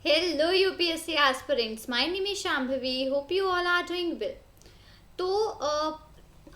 Hello UPSC aspirants, my name is Shambhavi. Hope you all are doing well. तो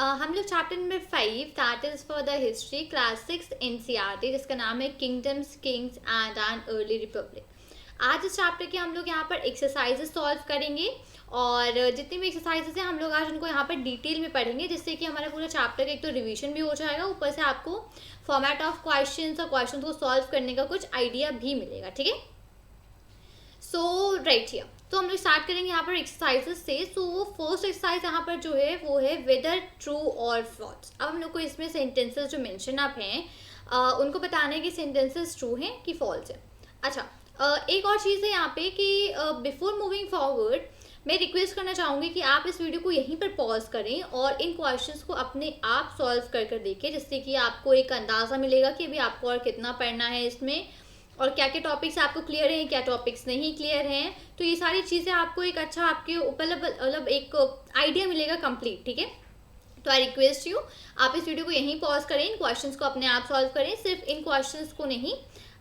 हम लोग chapter number 5 that is for the history class 6 NCERT जिसका नाम है kingdoms Kings and an early Republic. आज इस chapter के हम लोग यहाँ पर एक्सरसाइजेस सॉल्व करेंगे और जितनी भी एक्सरसाइजेस हैं हम लोग आज उनको यहाँ पर डिटेल में पढ़ेंगे, जिससे कि हमारा पूरा चैप्टर का एक तो रिवीजन भी हो जाएगा, ऊपर से आपको फॉर्मेट ऑफ क्वेश्चंस और क्वेश्चन को सॉल्व करने का कुछ आइडिया भी मिलेगा। ठीक है, सो राइट हियर तो हम लोग स्टार्ट करेंगे यहाँ पर एक्सरसाइजेस से। सो फर्स्ट एक्सरसाइज यहाँ पर जो है वो है वेदर ट्रू और फॉल्स। अब हम लोग को इसमें सेंटेंसेस जो मेंशन अप हैं उनको बताना है कि सेंटेंसेस ट्रू हैं कि फॉल्स है। अच्छा, एक और चीज़ है यहाँ पे कि बिफोर मूविंग फॉरवर्ड मैं रिक्वेस्ट करना चाहूँगी कि आप इस वीडियो को यहीं पर पॉज करें और इन क्वेश्चंस को अपने आप सॉल्व कर कर देखें, जिससे कि आपको एक अंदाज़ा मिलेगा कि अभी आपको और कितना पढ़ना है इसमें और क्या क्या टॉपिक्स आपको क्लियर हैं, क्या टॉपिक्स नहीं क्लियर हैं। तो ये सारी चीज़ें आपको एक अच्छा आपके ऊपर मतलब एक आइडिया मिलेगा कंप्लीट। ठीक है, तो आई रिक्वेस्ट यू आप इस वीडियो को यहीं पॉज करें, इन क्वेश्चंस को अपने आप सॉल्व करें, सिर्फ इन क्वेश्चंस को नहीं,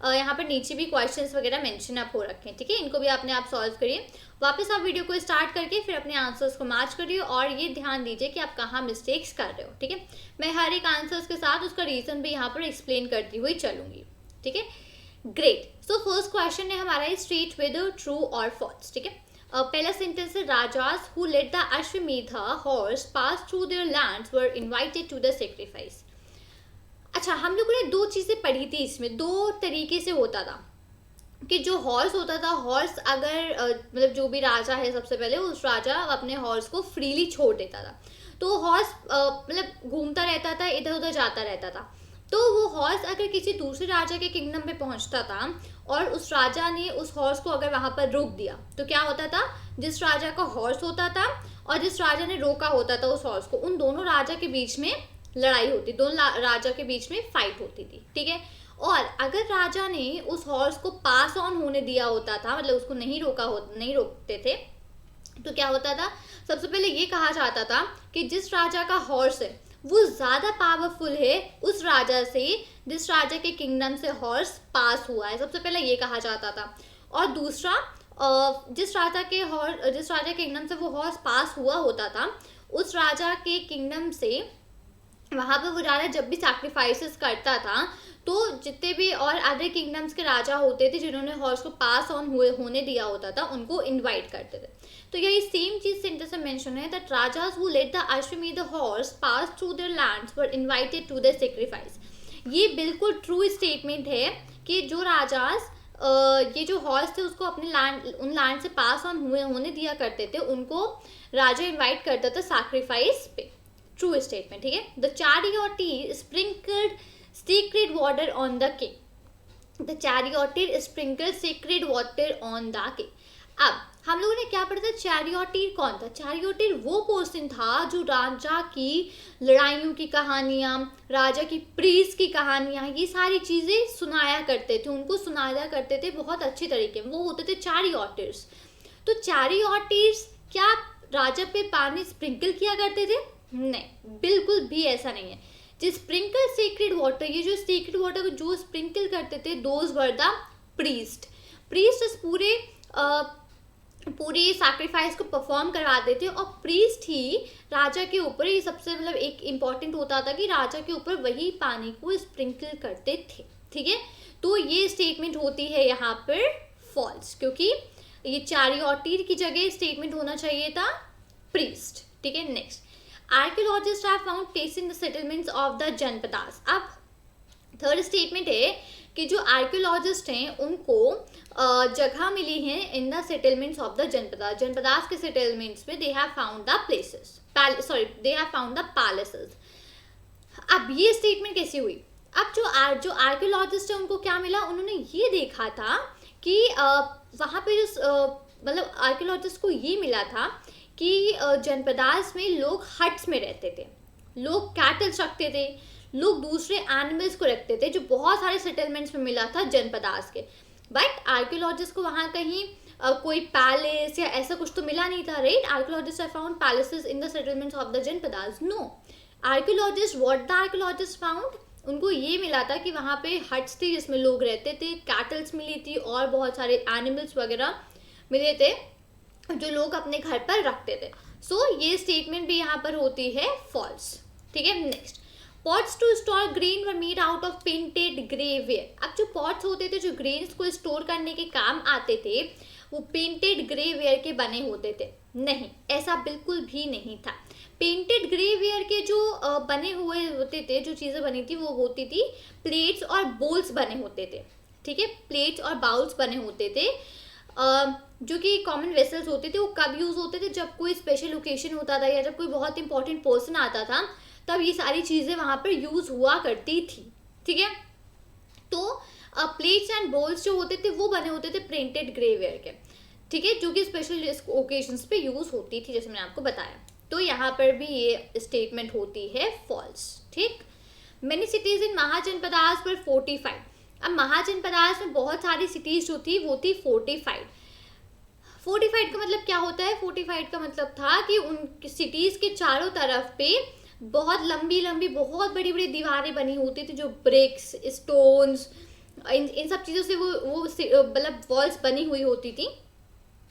यहाँ पर नीचे भी क्वेश्चंस वगैरह मेंशन अप हो रखे हैं। ठीक है, इनको भी अपने आप सॉल्व करिए। वापस आप वीडियो को स्टार्ट करके फिर अपने आंसर्स को मैच करिए और ये ध्यान दीजिए कि आप कहाँ मिस्टेक्स कर रहे हो। ठीक है, मैं हर एक आंसर्स के साथ उसका रीज़न भी यहाँ पर एक्सप्लेन करती हुई चलूँगी। ठीक है, ग्रेट। सो फर्स्ट क्वेश्चन है हमारा स्ट्रेट वेदर ट्रू और फॉल्स। ठीक है, पहला सेंटेंस है rajas who let the Ashvamedha horse pass through their lands were invited to the sacrifice. अच्छा, हम लोगों ने दो चीज़ें पढ़ी थी, इसमें दो तरीके से होता था कि जो हॉर्स होता था, हॉर्स अगर मतलब जो भी राजा है सबसे पहले उस राजा अपने हॉर्स को फ्रीली छोड़ देता था, तो हॉर्स मतलब घूमता रहता था, इधर उधर जाता रहता था। तो वो हॉर्स अगर किसी दूसरे राजा के किंगडम पे पहुंचता था और उस राजा ने उस हॉर्स को अगर वहां पर रोक दिया तो क्या होता था, जिस राजा का हॉर्स होता था और जिस राजा ने रोका होता था उस हॉर्स को, उन दोनों राजा के बीच में लड़ाई होती, दोनों राजा के बीच में फाइट होती थी। ठीक है, और अगर राजा ने उस हॉर्स को पास ऑन होने दिया होता था, मतलब उसको नहीं रोकते थे, तो क्या होता था, सबसे पहले ये कहा जाता था कि जिस राजा का हॉर्स है वो ज़्यादा पावरफुल है उस राजा से जिस राजा के किंगडम से हॉर्स पास हुआ है, सबसे पहले ये कहा जाता था। और दूसरा, जिस राजा के किंगडम से वो हॉर्स पास हुआ होता था उस राजा के किंगडम से वहाँ पर वो राजा जब भी सैक्रिफाइसेस करता था तो जितने भी और अदर किंगडम्स के राजा होते थे जिन्होंने हॉर्स को पास ऑन होने दिया होता था उनको इनवाइट करते थे। तो यही सेम चीज सेंटेंस में मेंशन है that rajas who let the Ashvamedha horse pass through their lands were invited to the sacrifice. ये बिल्कुल ट्रू स्टेटमेंट है कि जो राजास ये जो हॉर्स थे उसको अपने उन लैंड से पास ऑन होने दिया करते थे, उनको राजा इन्वाइट करता था सैक्रिफाइस पे। True statement. ठीक है, the charioteer sprinkled sacred water on the king. The charioteer sprinkled sacred water on the king. अब हम लोगों ने क्या पढ़ा था, चैरियोटीर कौन था? चैरियोटीर वो पर्सन था जो राजा की लड़ाइयों की कहानियाँ, राजा की प्रीस की कहानियाँ, ये सारी चीज़ें सुनाया करते थे, उनको सुनाया करते थे बहुत अच्छी तरीके में, वो होते थे चैरियोटीर्स। तो चैरियोटीर्स क्या राजा पे पानी स्प्रिंकल किया करते थे? नहीं, बिल्कुल भी ऐसा नहीं है। जो स्प्रिंकल सीक्रेट वाटर, ये जो सीक्रेट वाटर को जो स्प्रिंकल करते थे those were the priest. Priest पूरे सैक्रिफाइस को परफॉर्म करवाते थे और प्रीस्ट ही राजा के ऊपर, ये सबसे मतलब एक इम्पॉर्टेंट होता था कि राजा के ऊपर वही पानी को स्प्रिंकल करते थे। ठीक है, तो ये स्टेटमेंट होती है यहाँ पर फॉल्स, क्योंकि ये चैरियोटीर की जगह स्टेटमेंट होना चाहिए था प्रीस्ट। ठीक है, next, archaeologist have found place in the settlements of the janapadas. अब थर्ड स्टेटमेंट है कि जो आर्कियोलॉजिस्ट हैं उनको जगह मिली है in the settlements of the janapadas. Janapadas के सेटलमेंट्स में they have found the places, they have found the palaces. अब ये स्टेटमेंट कैसी हुई? अब जो आर्कियोलॉजिस्ट है उनको क्या मिला, उन्होंने ये देखा था कि वहाँ पे जो मतलब आर्कियोलॉजिस्ट को ये मिला था कि जनपदास में लोग हट्स में रहते थे, लोग कैटल्स रखते थे, लोग दूसरे एनिमल्स को रखते थे, जो बहुत सारे सेटलमेंट्स में मिला था जनपदास के। बट आर्कियोलॉजिस्ट को वहाँ कहीं कोई पैलेस या ऐसा कुछ तो मिला नहीं था, right? Archaeologist have found palaces in the settlements of the janapadas? No, archaeologist, what the archaeologist found, उनको ये मिला था कि वहाँ पे हट्स थी जिसमें लोग रहते थे, कैटल्स मिली थी और बहुत सारे एनिमल्स वगैरह मिले थे जो लोग अपने घर पर रखते थे। सो ये स्टेटमेंट भी यहाँ पर होती है फॉल्स। ठीक है, next, pots to store grain were made out of painted grey ware. अब जो पॉट्स होते थे जो ग्रेन्स को स्टोर करने के काम आते थे वो पेंटेड ग्रे वेयर के बने होते थे। नहीं, ऐसा बिल्कुल भी नहीं था। पेंटेड ग्रे वेयर के जो बने हुए होते थे, जो चीज़ें बनी थी वो होती थी प्लेट्स और बोल्स बने होते थे। ठीक है, प्लेट्स और बाउल्स बने होते थे जो कि कॉमन वेसल्स होते थे। वो कब यूज़ होते थे, जब कोई स्पेशल ओकेशन होता था या जब कोई बहुत इंपॉर्टेंट पर्सन आता था, तब ये सारी चीज़ें वहाँ पर यूज़ हुआ करती थी। ठीक है, तो प्लेट्स एंड बोल्स जो होते थे वो बने होते थे प्रिंटेड ग्रेवेयर के। ठीक है, जो कि स्पेशल ओकेजन्स पे यूज़ होती थी, जैसे मैंने आपको बताया। तो यहाँ पर भी ये स्टेटमेंट होती है फॉल्स। ठीक, many cities in mahajanapadas were fortified. अब महाजनपदास में बहुत सारी सिटीज़ जो थी वो थी फोर्टिफाइड। फोर्टिफाइड का मतलब क्या होता है? फोर्टिफाइड का मतलब था कि उन सिटीज़ के चारों तरफ पे बहुत लंबी लंबी बहुत बड़ी बड़ी दीवारें बनी होती थी, जो ब्रिक्स, स्टोन्स, इन सब चीज़ों से वो मतलब वॉल्स बनी हुई होती थी।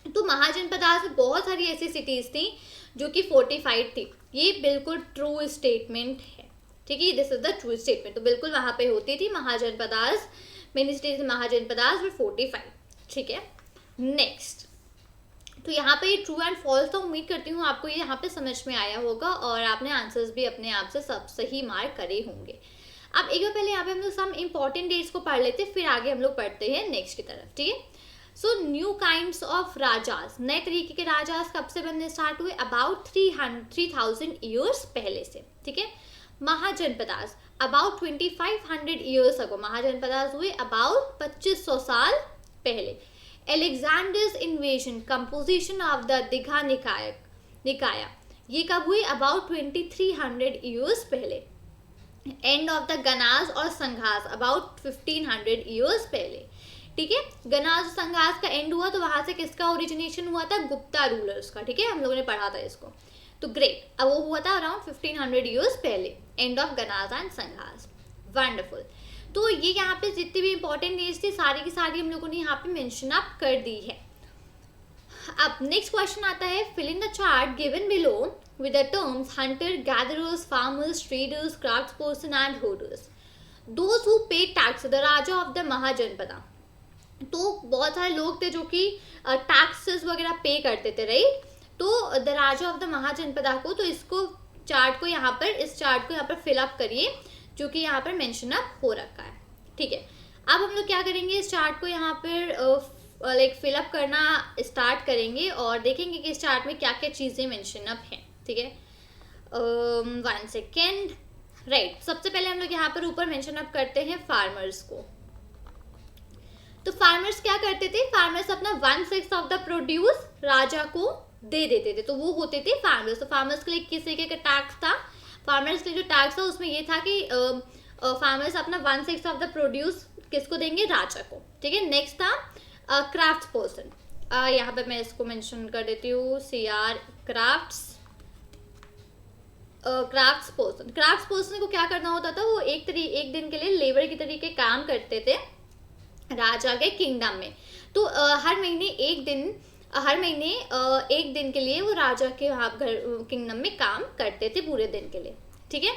तो महाजनपदास में बहुत सारी ऐसी सिटीज़ थी जो कि फोर्टिफाइड थी। ये बिल्कुल ट्रू स्टेटमेंट है। ठीक है, this is the true statement. तो बिल्कुल वहाँ पे होती थी महाजनपदास, मेनी सिटीज महाजनपदास वर फोर्टिफाइड। ठीक है, नेक्स्ट, तो यहाँ पे ये ट्रू एंड फॉल्स, तो उम्मीद करती हूँ आपको ये यहाँ पे समझ में आया होगा और आपने आंसर्स भी अपने आप से सब सही मार्क करे होंगे। अब एक बार पहले यहाँ पे हम लोग सम इम्पॉर्टेंट डेट्स को पढ़ लेते हैं, फिर आगे हम लोग पढ़ते हैं नेक्स्ट की तरफ। ठीक है, so new kinds of rajas, नए तरीके के राजास कब से बनने स्टार्ट हुए? अबाउट 3000 ईयर्स पहले से। ठीक है, mahajanapadas about 2500 years ago, mahajanapadas हुए अबाउट 2500 साल पहले। Alexander's invasion, composition of the Digha Nikaya, ये कब हुई? अबाउट 2300 ईयर्स पहले। एंड ऑफ द गनाज और संघास अबाउट 1500 ईयर्स पहले। ठीक है, गनाज और संघास का एंड हुआ तो वहां से किसका ओरिजिनेशन हुआ था? गुप्ता रूलर्स का। ठीक है, हम लोगों ने पढ़ा था इसको, तो ग्रेट। अब वो हुआ था अराउंड 1500 ईयर्स पहले, एंड ऑफ गनाज एंड संघास। वंडरफुल। तो ये यहाँ पे जितनी भी इंपॉर्टेंट डेट्स थी सारी की सारी हम लोगों ने यहाँ पे मेंशन अप कर दी है। अब नेक्स्ट क्वेश्चन आता है, fill in the chart given below with the terms hunter, gatherers, farmers, traders, craftsperson and herders. Those who paid tax, the Raja of the Mahajanapada. तो बहुत सारे लोग थे जो कि टैक्सेस वगैरह पे करते थे, राइट? तो the Raja of the Mahajanapada को, तो इसको चार्ट को यहाँ पर, इस चार्ट को यहाँ पर फिलअप करिए जो कि यहाँ पर मेंशन अप हो रखा है। ठीक है, अब हम लोग क्या करेंगे, इस चार्ट को यहाँ पर लाइक फिलअप करना स्टार्ट करेंगे और देखेंगे कि इस चार्ट में क्या क्या चीज़ें मेंशन अप हैं। ठीक है, 1 सेकेंड, राइट। सबसे पहले हम लोग यहाँ पर ऊपर मेंशन अप करते हैं फार्मर्स को। तो फार्मर्स क्या करते थे? फार्मर्स अपना 1/6 ऑफ द प्रोड्यूस राजा को दे देते थे, तो वो होते थे फार्मर्स। तो फार्मर्स के लिए किस तरीके का टैक्स था? फार्मर्स के लिए जो टैक्स था उसमें ये था कि फार्मर्स अपना 1/6 ऑफ द प्रोड्यूस किसको देंगे? राजा को। ठीक है, नेक्स्ट था क्राफ्ट पर्सन। यहाँ पे मैं इसको मेंशन कर देती हूँ, CR crafts person. Crafts person को क्या करना होता था? वो एक दिन के लिए लेबर की तरीके काम करते थे राजा के किंगडम में। तो हर महीने एक दिन के लिए वो राजा के वहाँ घर किंगडम में काम करते थे पूरे दिन के लिए। ठीक है,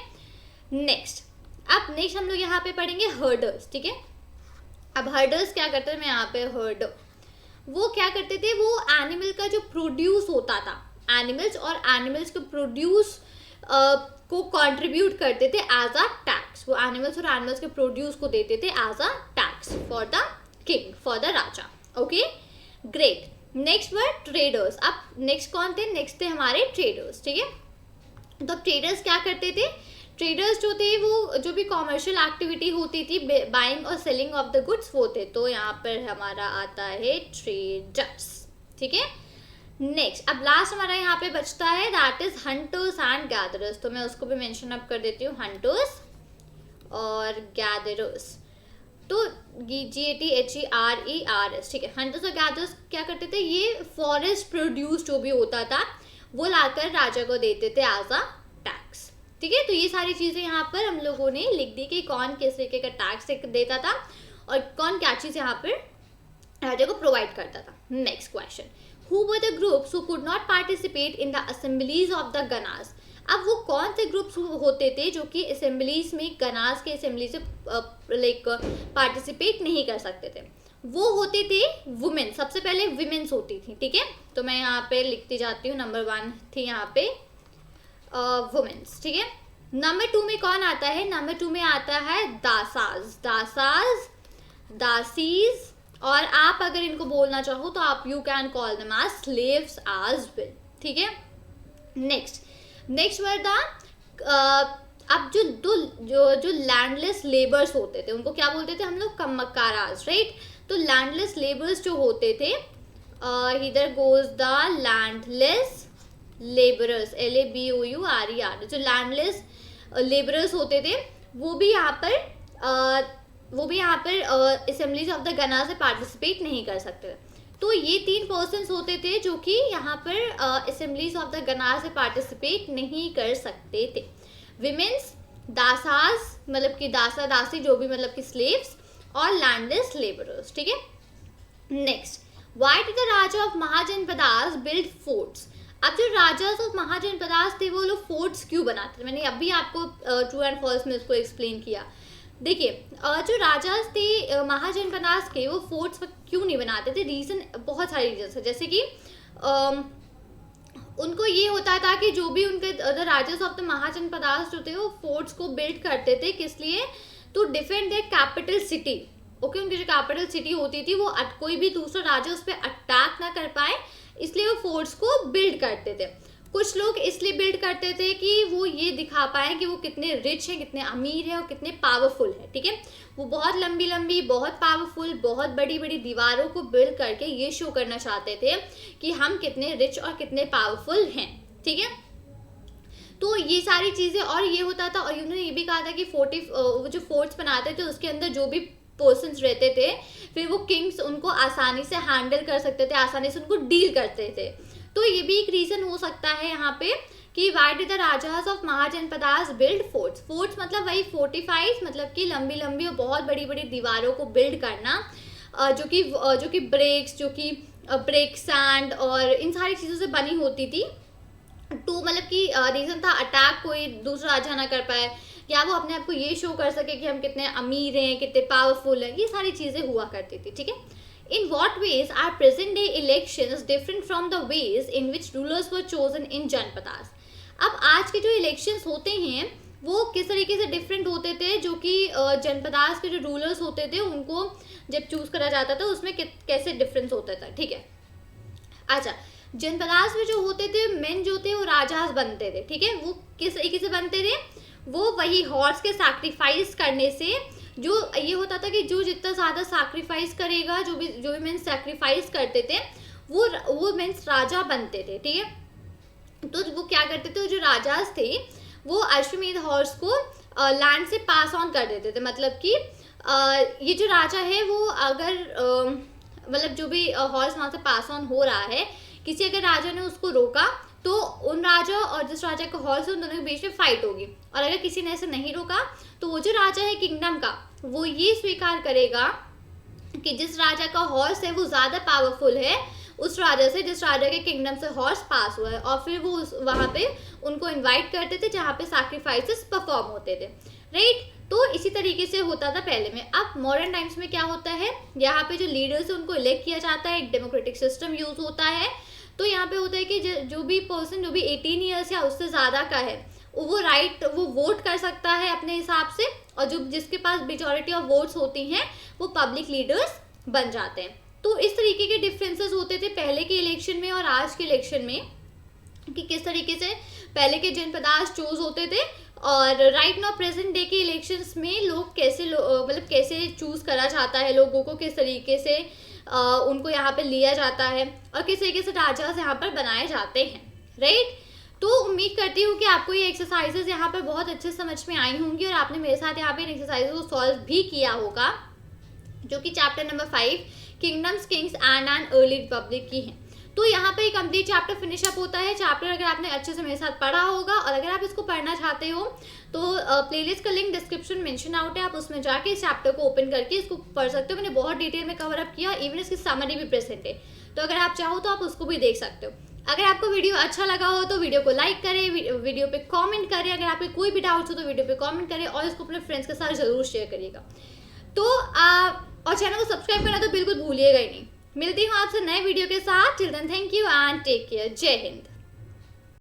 नेक्स्ट हम लोग यहाँ पे पढ़ेंगे हर्डर्स। ठीक है, अब हर्डर्स क्या करते थे? मैं यहाँ पे हर्डर, वो क्या करते थे? वो एनिमल का जो प्रोड्यूस होता था, एनिमल्स के प्रोड्यूस को कंट्रीब्यूट करते थे एज अ टैक्स। वो एनिमल्स के प्रोड्यूस को देते थे as a tax for the king, for the raja. Okay, great. Next word traders. अब नेक्स्ट कौन थे? नेक्स्ट थे हमारे ट्रेडर्स। ठीक है, तो ट्रेडर्स क्या करते थे? ट्रेडर्स जो थे वो जो भी कॉमर्शियल एक्टिविटी होती थी, बाइंग और सेलिंग ऑफ द गुड्स, वो थे। तो यहाँ पर हमारा आता है ट्रेडर्स। ठीक है, नेक्स्ट अब लास्ट हमारा यहाँ पे बचता है, that is hunters and gatherers. तो मैं उसको भी मेंशन अप कर देती हूँ, हंटर्स और गैदरर्स। तो GATHERERS। ठीक है, हंटर्स और गैदरर्स क्या करते थे? ये फॉरेस्ट प्रोड्यूस जो भी होता था वो लाकर राजा को देते थे एज अ टैक्स। ठीक है। तो ये सारी चीज़ें यहाँ पर हम लोगों ने लिख दी कि कौन किस तरीके का टैक्स देता था और कौन क्या चीज़ यहाँ पर राजा को प्रोवाइड करता था। Next question, who were the groups who could not participate in the assemblies of the ganas. अब वो कौन से ग्रुप्स होते थे जो कि असेंबलीज में, गनास के असेंबली से लाइक पार्टिसिपेट नहीं कर सकते थे। वो होते थे वुमेन, सबसे पहले विमेन्स होती थी, ठीक है। तो मैं यहाँ पे लिखती जाती हूँ, नंबर 1 थी यहाँ पे वुमेन्स, ठीक है। नंबर 2 में कौन आता है? नंबर 2 में आता है दासाज, दासाज, दासीज, और आप अगर इनको बोलना चाहो तो आप you can call them as slaves as well, ठीक है। नेक्स्ट वर द अब जो लैंडलेस लेबर्स होते थे उनको क्या बोलते थे हम लोग? कम्मकाराज, राइट। तो लैंडलेस लेबर्स जो होते थे, इधर goes the landless labourers, LABOURER, जो लैंडलेस लेबरर्स होते थे वो भी यहाँ पर असेंबलीज ऑफ द गना से पार्टिसिपेट नहीं कर सकते थे। तो ये 3 पर्सन्स होते थे जो कि यहाँ पर असेंबलीज ऑफ द गना से पार्टिसिपेट नहीं कर सकते थे। विमेन्स, दासास मतलब कि दासा दासी जो भी मतलब कि स्लेव्स, और लैंडलेस लेबरर्स, ठीक है। Next, why did the Raja of mahajanapadas build forts. अब जो राजास ऑफ महाजनपदास थे वो लोग फोर्ट्स क्यों बनाते थे? मैंने अभी आपको ट्रू एंड फॉल्स में इसको एक्सप्लेन किया। देखिए, जो राजास थे महाजनपदास के, वो फोर्ट्स क्यों नहीं बनाते थे? रीज़न, बहुत सारे रीजन है। जैसे कि उनको ये होता था कि जो भी उनके the rajas of the mahajanapadas जो थे वो फोर्ट्स को बिल्ड करते थे, किस लिए? To defend the capital city. Okay, उनकी जो कैपिटल सिटी होती थी वो कोई भी दूसरा राजा उस पर अटैक ना कर पाए, इसलिए वो फोर्ट्स को बिल्ड करते थे। कुछ लोग इसलिए बिल्ड करते थे कि वो ये दिखा पाए कि वो कितने रिच हैं, कितने अमीर हैं और कितने पावरफुल हैं, ठीक है। वो बहुत लंबी लंबी, बहुत पावरफुल, बहुत बड़ी बड़ी दीवारों को बिल्ड करके ये शो करना चाहते थे कि हम कितने रिच और कितने पावरफुल हैं, ठीक है। तो ये सारी चीज़ें, और ये होता था, और उन्होंने ये भी कहा था कि जो फोर्ट्स बनाते थे उसके अंदर जो भी पर्सन्स रहते थे, फिर वो किंग्स उनको आसानी से हैंडल कर सकते थे, आसानी से उनको डील करते थे। तो ये भी एक रीज़न हो सकता है यहाँ पे कि why did the rajas of mahajanapadas build forts. Forts मतलब वही फोर्टिफाइड, मतलब कि लंबी लंबी और बहुत बड़ी बड़ी दीवारों को बिल्ड करना, जो कि ब्रेक सैंड और इन सारी चीज़ों से बनी होती थी। टू मतलब कि रीज़न था अटैक कोई दूसरा राजा ना कर पाए, या वो अपने आप को ये शो कर सके कि हम कितने अमीर हैं, कितने पावरफुल हैं, ये सारी चीज़ें हुआ करती थी, ठीक है। In what ways are present day elections different from the ways in which rulers were chosen in Janapadas. अब आज के जो इलेक्शंस होते हैं वो किस तरीके से डिफरेंट होते थे, जो कि जनपदास के जो रूलर्स होते थे उनको जब चूज करा जाता था उसमें कैसे डिफरेंस होता था, ठीक है। अच्छा, जनपदास में जो होते थे मेन जो थे वो राजास बनते थे, ठीक है। वो किस तरीके से बनते थे? वो वही हॉर्स के सैक्रिफाइस करने से, जो ये होता था कि जो जितना ज़्यादा सैक्रिफाइस करेगा, जो भी मीन्स सैक्रिफाइस करते थे वो मीन्स राजा बनते थे, ठीक है। तो वो क्या करते थे, जो राजास थे वो अश्वमेध हॉर्स को लैंड से पास ऑन कर देते थे। मतलब कि ये जो राजा है वो अगर मतलब जो भी हॉर्स वहाँ से पास ऑन हो रहा है, किसी अगर राजा ने उसको रोका तो उन राजा और जिस राजा का हॉर्स है उन दोनों के बीच में फाइट होगी, और अगर किसी ने ऐसे नहीं रोका तो वो जो राजा है किंगडम का, वो ये स्वीकार करेगा कि जिस राजा का हॉर्स है वो ज़्यादा पावरफुल है उस राजा से जिस राजा के किंगडम से हॉर्स पास हुआ है, और फिर वो वहाँ पे उनको इनवाइट करते थे जहाँ पे सैक्रिफाइसेस परफॉर्म होते थे, राइट। तो इसी तरीके से होता था पहले में। अब मॉडर्न टाइम्स में क्या होता है, यहाँ पे जो लीडर्स है उनको इलेक्ट किया जाता है, एक डेमोक्रेटिक सिस्टम यूज होता है। तो यहाँ पे होता है कि जो भी पर्सन जो भी 18 ईयर्स या उससे ज़्यादा का है वो वोट कर सकता है अपने हिसाब से, और जो जिसके पास मेजॉरिटी ऑफ वोट्स होती हैं वो पब्लिक लीडर्स बन जाते हैं। तो इस तरीके के डिफरेंसेस होते थे पहले के इलेक्शन में और आज के इलेक्शन में, कि किस तरीके से पहले के जनपदास चूज होते थे, और राइट नाउ प्रेजेंट डे के इलेक्शंस में लोग मतलब कैसे चूज करा जाता है लोगों को, किस तरीके से उनको यहाँ पे लिया जाता है, और किस तरीके से राजास यहाँ पर बनाए जाते हैं, राइट। तो उम्मीद करती हूँ कि आपको ये एक्सरसाइजेज यहाँ पर बहुत अच्छे समझ में आई होंगी, और आपने मेरे साथ यहाँ पे इन एक्सरसाइजेज को सॉल्व भी किया होगा, जो कि chapter number 5 kingdoms, Kings and an early Republic की है। तो यहाँ पे कंप्लीट चैप्टर फिनिश अप होता है। चैप्टर अगर आपने अच्छे से मेरे साथ पढ़ा होगा और अगर आप इसको पढ़ना चाहते हो तो प्लेलिस्ट का लिंक डिस्क्रिप्शन मेंशन आउट है, आप उसमें जाके इस चैप्टर को ओपन करके इसको पढ़ सकते हो। मैंने बहुत डिटेल में कवर अप किया, इवन इसकी समरी भी प्रेजेंट है, तो अगर आप चाहो तो आप उसको भी देख सकते हो। अगर आपको वीडियो अच्छा लगा हो तो वीडियो को लाइक करें, वीडियो पे कमेंट करें, अगर आपके कोई भी डाउट्स हो तो वीडियो पे कमेंट करें और इसको अपने फ्रेंड्स के साथ जरूर शेयर करिएगा। तो और चैनल को सब्सक्राइब करना तो बिल्कुल भूलिएगा ही नहीं। मिलती हूँ आपसे नए वीडियो के साथ। Till then thank you and take care. Jai Hind.